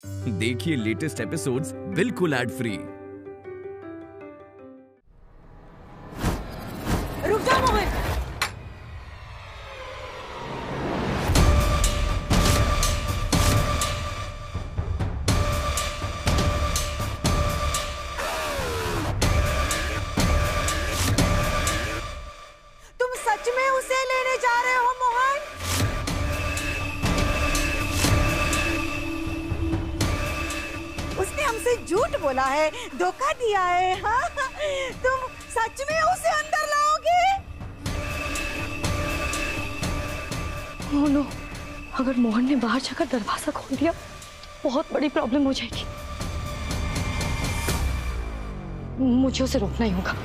देखिए latest episodes बिल्कुल ad free. रुक जाओ मोहन। तुम सच में उसे लेने जा रहे हो मोहन? उसने हमसे झूठ बोला है, धोखा दिया है। हाँ? तुम सच में उसे अंदर लाओगे? ओह नो, अगर मोहन ने बाहर जाकर दरवाजा खोल दिया बहुत बड़ी प्रॉब्लम हो जाएगी। मुझे उसे रोकना ही होगा।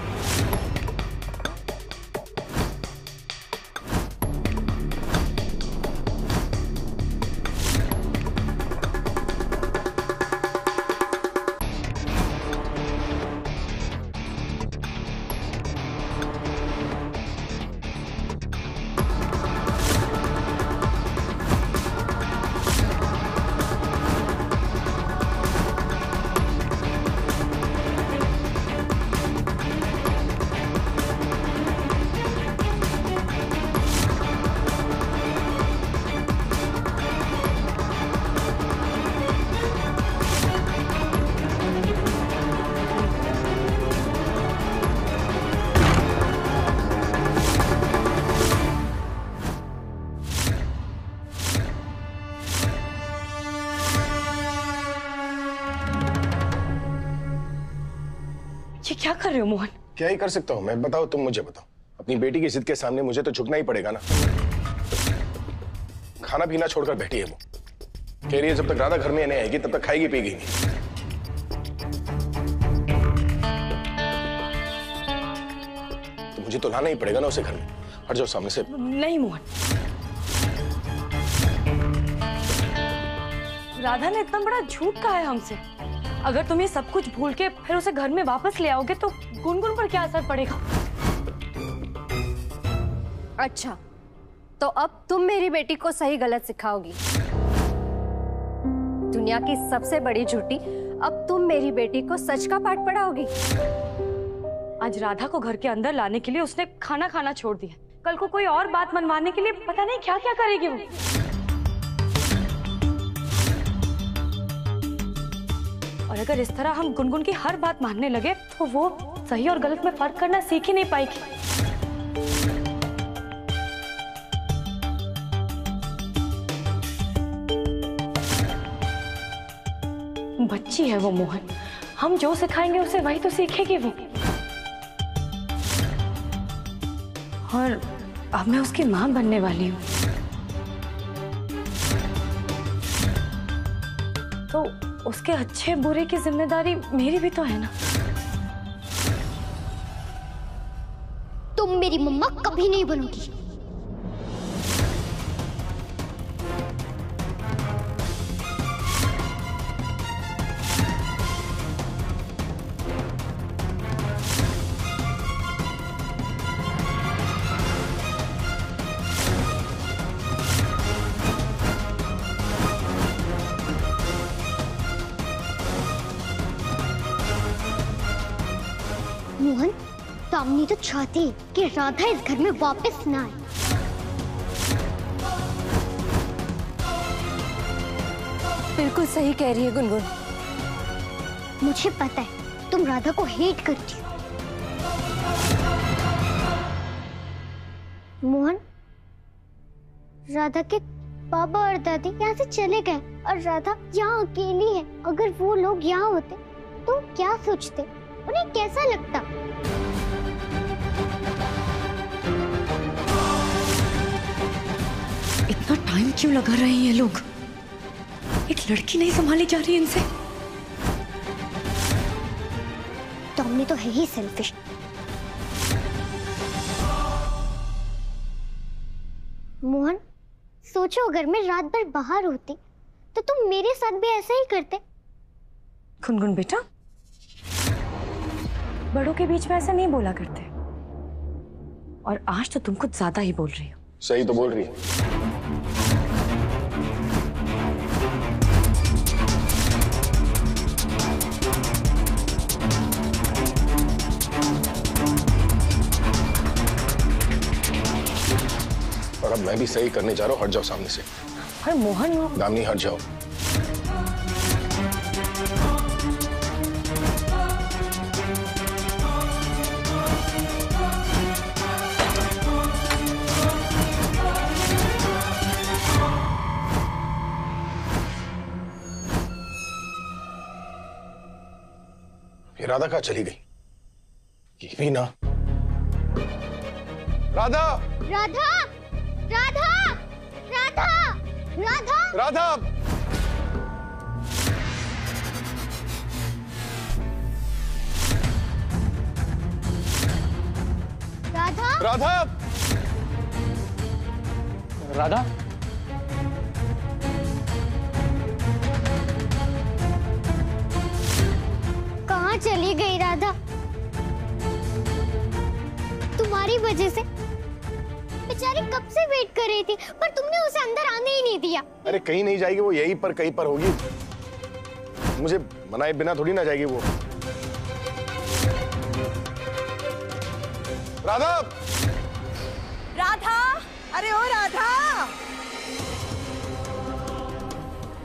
ये क्या कर रहे हो मोहन? क्या ही कर सकता हूँ मैं, बताओ तुम मुझे बताओ। अपनी बेटी की जिद के सामने मुझे तो झुकना ही पड़ेगा ना। खाना पीना छोड़कर बैठी है वो, कह रही है जब तक राधा घर में नहीं आएगी तब तक खाएगी पीगी नहीं। तो मुझे तो लाना ही पड़ेगा ना उसे घर में। हट जाओ सामने से। नहीं मोहन, राधा ने इतना बड़ा झूठ कहा है हमसे। अगर तुम ये सब कुछ भूल के फिर उसे घर में वापस ले आओगे तो गुनगुन पर क्या असर पड़ेगा? अच्छा, तो अब तुम मेरी बेटी को सही गलत सिखाओगी। दुनिया की सबसे बड़ी झूठी, अब तुम मेरी बेटी को सच का पाठ पढ़ाओगी। आज राधा को घर के अंदर लाने के लिए उसने खाना खाना छोड़ दिया। कल को कोई और बात मनवाने के लिए पता नहीं क्या क्या करेगी वो। और अगर इस तरह हम गुनगुन की हर बात मानने लगे तो वो सही और गलत में फर्क करना सीख ही नहीं पाएगी। बच्ची है वो मोहन, हम जो सिखाएंगे उसे वही तो सीखेगी वो। और अब मैं उसकी मां बनने वाली हूँ, तो उसके अच्छे बुरे की जिम्मेदारी मेरी भी तो है ना। तुम मेरी मम्मा कभी नहीं बनोगी। मोहन, तामनी तो चाहती है कि राधा इस घर में वापस ना आए। बिल्कुल सही कह रही है गुनगुन। मुझे पता है तुम राधा को हेट करती हो। मोहन, राधा के पापा और दादी यहाँ से चले गए और राधा यहाँ अकेली है। अगर वो लोग यहाँ होते तो क्या सोचते, उन्हें कैसा लगता? इतना टाइम क्यों लगा रहे हैं ये लोग? एक लड़की नहीं संभाली जा रही इनसे। तुमने तो है ही सेल्फिश। मोहन, सोचो अगर मैं रात भर बाहर होती तो तुम मेरे साथ भी ऐसा ही करते। गुनगुन बेटा, बड़ों के बीच में ऐसा नहीं बोला करते। और आज तो तुम कुछ ज्यादा ही बोल रही हो। सही तो बोल रही है। मैं भी सही करने जा रहा हूँ, हट जाओ सामने से। अरे मोहन, दामिनी हट जाओ। ये राधा कहाँ चली गई? ये भी ना। राधा, राधा, राधा, राधा, राधा, राधा, राधा, राधा, राधा, कहाँ चली गई राधा? तुम्हारी वजह से बेचारी कब से वेट कर रही थी, पर तुमने उसे अंदर आने ही नहीं दिया। अरे कहीं नहीं जाएगी वो, यहीं पर कहीं पर होगी। मुझे मनाए बिना थोड़ी ना जाएगी वो। राधा, राधा, अरे ओ राधा,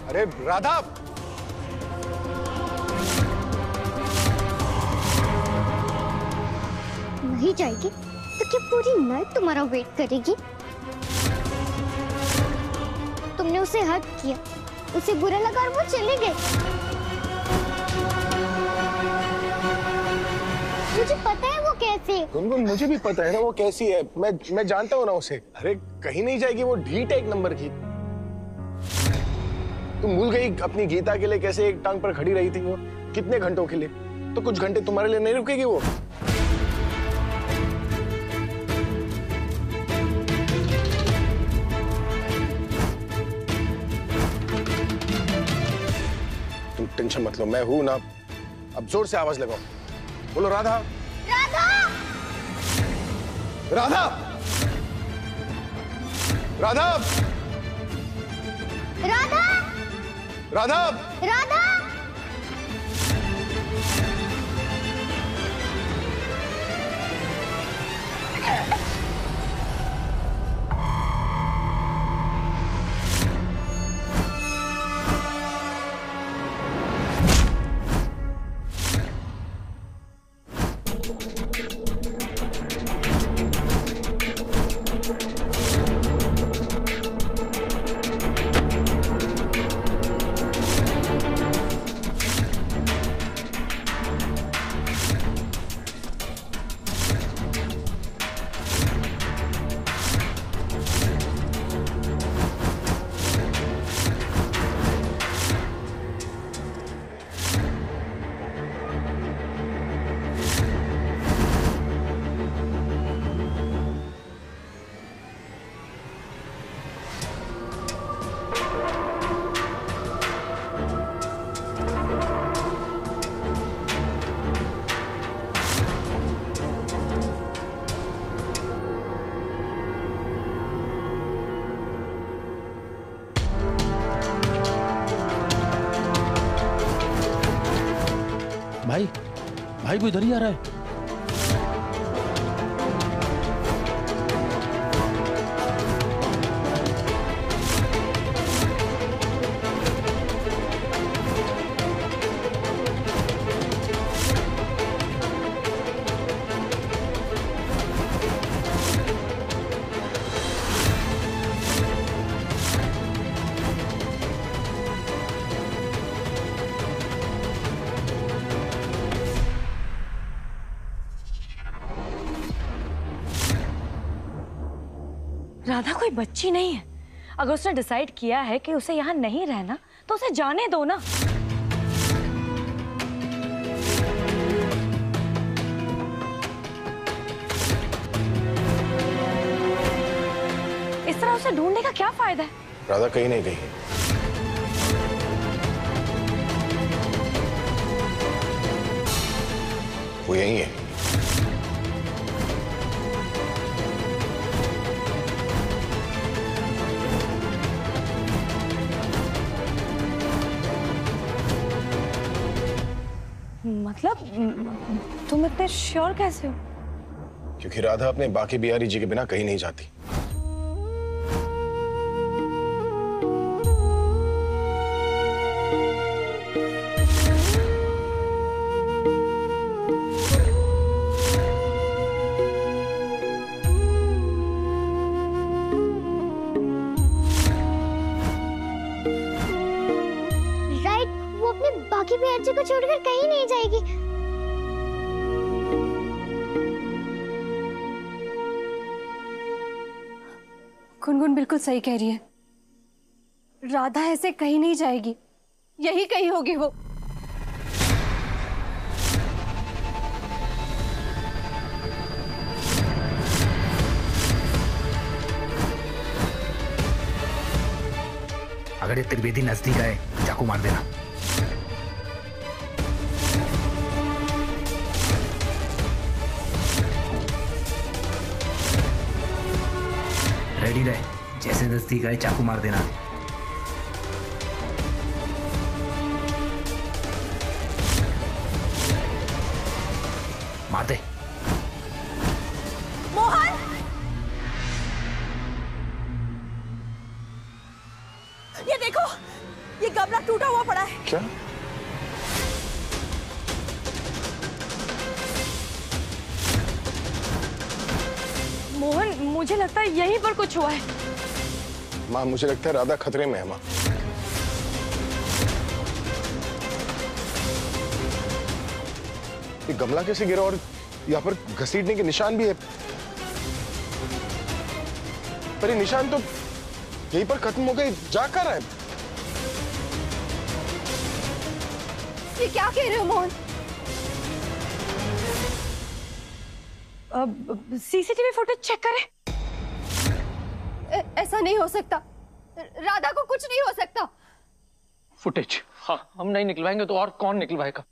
अरे राधा, नहीं जाएगी तो क्या पूरी नाइट तुम्हारा वेट करेगी? तुमने उसे हक किया, उसे बुरा लगा और वो चले गए। मुझे पता है वो कैसे है। गुनगुन मुझे भी पता है ना वो कैसी है, मैं जानता हूँ ना उसे। अरे कहीं नहीं जाएगी वो, ढीठ है एक नंबर की। तुम भूल गई अपनी गीता के लिए कैसे एक टांग पर खड़ी रही थी वो, कितने घंटों के लिए? तो कुछ घंटे तुम्हारे लिए नहीं रुकेगी वो? तुम टेंशन मत लो, मैं हूं ना। अब जोर से आवाज लगाओ, बोलो राधा, राधा, राधा, राधा, राधा, राधा, राधा। भाई, भाई वो इधर ही आ रहा है। राधा कोई बच्ची नहीं है। अगर उसने डिसाइड किया है कि उसे यहाँ नहीं रहना तो उसे जाने दो ना। इस तरह उसे ढूंढने का क्या फायदा है? राधा कहीं नहीं गई है। वो यहीं है। मतलब तुम इतने श्योर कैसे हो? क्योंकि राधा अपने बाकी बिहारी जी के बिना कहीं नहीं जाती। वो अपने बाकी प्यार को छोड़कर कहीं नहीं जाएगी। गुनगुन बिल्कुल सही कह रही है, राधा ऐसे कहीं नहीं जाएगी, यही कहीं होगी वो। अगर ये त्रिवेदी नजदीक आए चाकू मार देना। रेडी रहे, जैसे नजदीक आए चाकू मार देना। मार दे। मोहन, ये देखो, ये गमला टूटा हुआ पड़ा है। क्या? मोहन, मुझे लगता है यहीं पर कुछ हुआ है। माँ, मुझे लगता है राधा खतरे में है माँ। ये गमला कैसे गिरा और यहाँ पर घसीटने के निशान भी है, पर ये निशान तो यहीं पर खत्म हो गए, जा कर रहा है। ये क्या कह रहे हो मोहन? सीसीटीवी फुटेज चेक करें। ऐसा नहीं हो सकता, राधा को कुछ नहीं हो सकता। फुटेज? हाँ, हम नहीं निकलवाएंगे तो और कौन निकलवाएगा?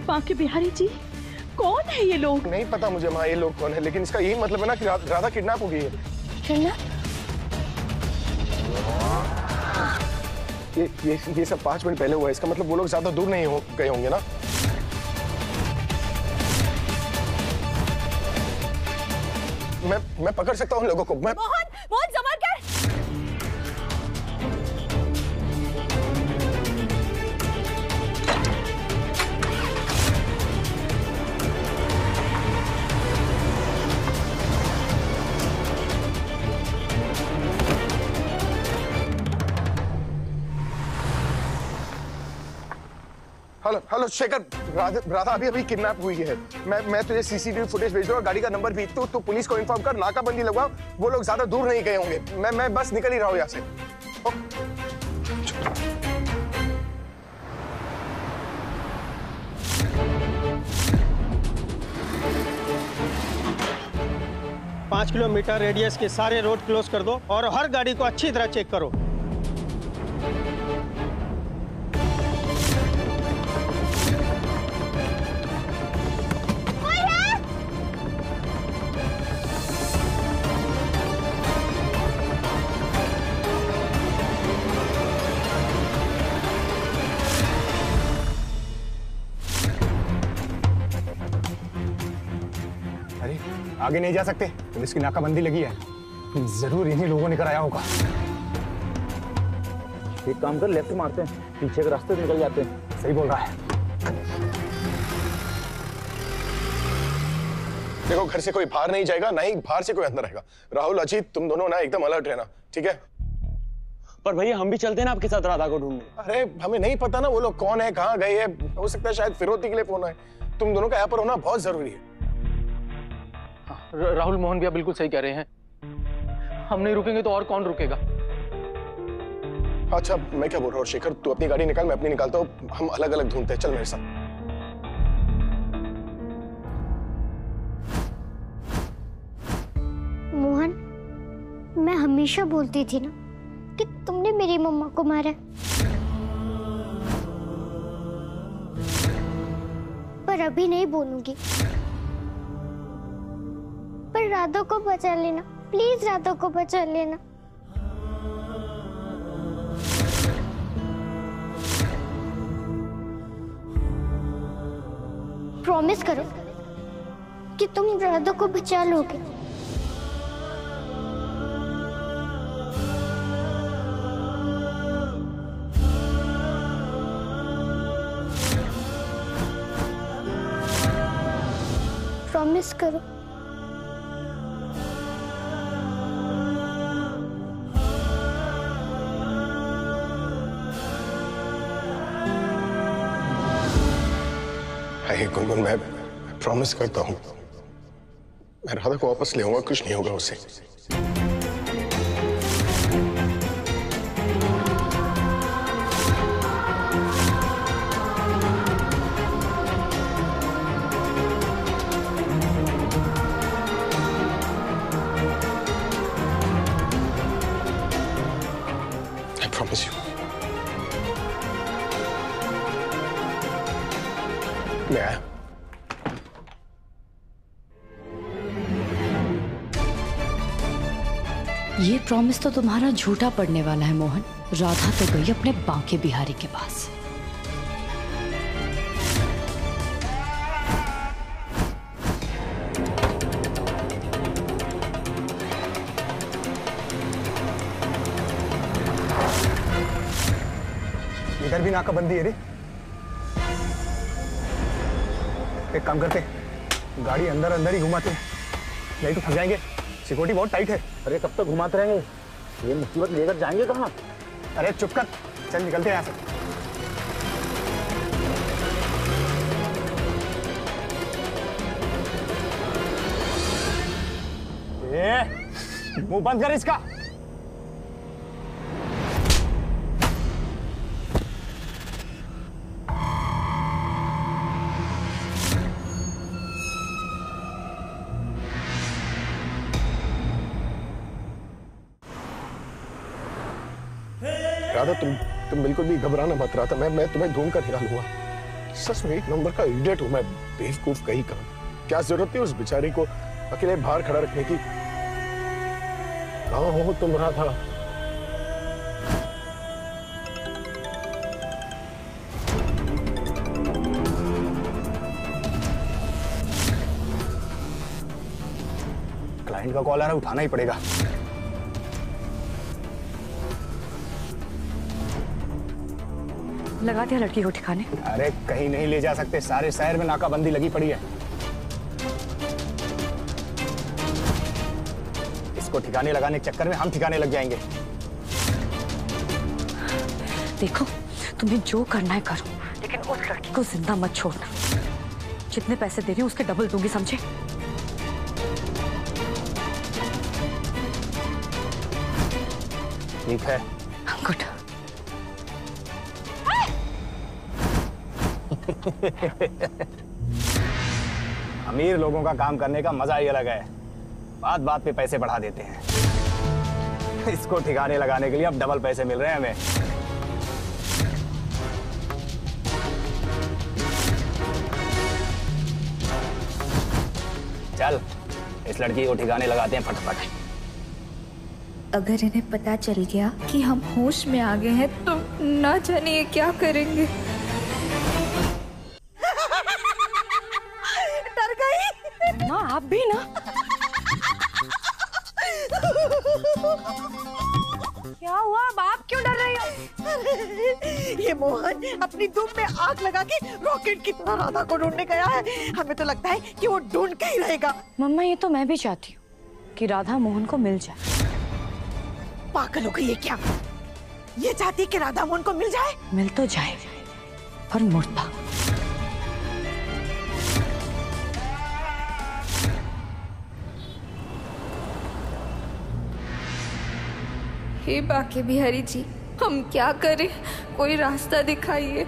बांके बिहारी जी, कौन है ये लोग? नहीं पता मुझे माँ ये लोग कौन है, लेकिन इसका यही मतलब है ना कि राधा किडनैप हो गई है। ये सब 5 मिनट पहले हुआ है, इसका मतलब वो लोग ज्यादा दूर नहीं गए होंगे ना। मैं पकड़ सकता हूँ लोगों को। मोहन, मोहन संभाल कर। हेलो शेखर, राधा अभी किडनैप हुई है। मैं तुझे सीसीटीवी फुटेज भेज दूंगा, गाड़ी का नंबर भी। तू पुलिस को इन्फॉर्म कर, नाकाबंदी लगवा। वो लोग ज्यादा दूर नहीं गए होंगे। मैं बस निकल ही रहा हूँ यहाँ से। 5 किलोमीटर रेडियस के सारे रोड क्लोज कर दो और हर गाड़ी को अच्छी तरह चेक करो। आगे नहीं जा सकते, पुलिस की नाकाबंदी लगी है। जरूर इन्हीं लोगों ने कराया होगा। एक काम कर, लेफ्ट मारते हैं, पीछे के रास्ते निकल जाते हैं। सही बोल रहा है। देखो, घर से कोई बाहर नहीं जाएगा, ना ही बाहर से कोई अंदर आएगा। राहुल, अजीत, तुम दोनों ना एकदम अलर्ट रहना, ठीक है? पर भैया हम भी चलते हैं ना आपके साथ राधा को ढूंढने। अरे हमें नहीं पता ना वो लोग कौन है, कहाँ गए हैं। हो सकता है शायद फिरौती के लिए फोन आए। तुम दोनों का यहाँ पर होना बहुत जरूरी है। राहुल, मोहन भैया बिल्कुल सही कह रहे हैं। हम नहीं रुकेंगे तो और कौन रुकेगा? अच्छा, मैं क्या बोल रहा हूँ शेखर, तू अपनी गाड़ी निकाल, मैं अपनी निकालता हूँ। हम अलग अलग ढूंढते हैं, चल मेरे साथ। मोहन, हमेशा बोलती थी ना कि तुमने मेरी मम्मा को मारा है। पर अभी नहीं बोलूंगी। पर राधा को बचा लेना, प्लीज राधा को बचा लेना। प्रॉमिस करो कि तुम राधा को बचा लोगे। प्रॉमिस करो। गुनगुन, मैं प्रॉमिस करता हूँ मैं राधा को वापस ले आऊंगा, कुछ नहीं होगा उससे। I promise you. मैं आया। ये प्रॉमिस तो तुम्हारा झूठा पड़ने वाला है मोहन। राधा तो गई अपने बांके बिहारी के पास। इधर भी नाकाबंदी है रे। एक काम करते, गाड़ी अंदर अंदर ही घुमाते हैं, नहीं तो फंस जाएंगे। सिक्योरिटी बहुत टाइट है। अरे कब तक घुमाते रहेंगे? ये मुसीबत लेकर जाएंगे कहाँ? अरे चुप कर, चल निकलते हैं यहाँ से। मुंह बंद कर इसका। राधा, तुम बिल्कुल भी घबराना मत। रहा था मैं तुम्हें ढूंढ कर निकालूंगा। सच में एक नंबर का इडियट हूं मैं, बेवकूफ कहीं का। क्या जरूरत थी उस बेचारी को अकेले बाहर खड़ा रखने की? कहाँ हो तुम राधा? क्लाइंट का कॉल आ रहा है, उठाना ही पड़ेगा। लगा दिया लड़की को ठिकाने? अरे कहीं नहीं ले जा सकते, सारे शहर में नाकाबंदी लगी पड़ी है। इसको ठिकाने लगाने के चक्कर में हम ठिकाने लग जाएंगे। देखो, तुम्हें जो करना है करो, लेकिन उस लड़की को जिंदा मत छोड़ना। जितने पैसे दे रही हूँ उसके डबल दूंगी, समझे? ठीक है। गुड। अमीर लोगों का काम करने का मजा ही अलग है। बात बात पे पैसे बढ़ा देते हैं। इसको ठिकाने लगाने के लिए अब डबल पैसे मिल रहे हैं हमें। चल, इस लड़की को ठिकाने लगाते हैं फटाफट। अगर इन्हें पता चल गया कि हम होश में आ गए हैं तो ना जाने ये क्या करेंगे। डर गई? माँ आप भी ना। क्या हुआ? अब आप क्यों डर रही हो? ये मोहन अपनी धूम में आग लगा के रॉकेट की तरह राधा को ढूंढने गया है। हमें तो लगता है कि वो ढूंढ के ही रहेगा। मम्मा, ये तो मैं भी चाहती हूँ कि राधा मोहन को मिल जाए। पागल हो गई है क्या? ये चाहती कि राधा मोहन को मिल जाए? मिल तो जाए पर मुर्दा। हे बांके बिहारी जी, हम क्या करें? कोई रास्ता दिखाइए।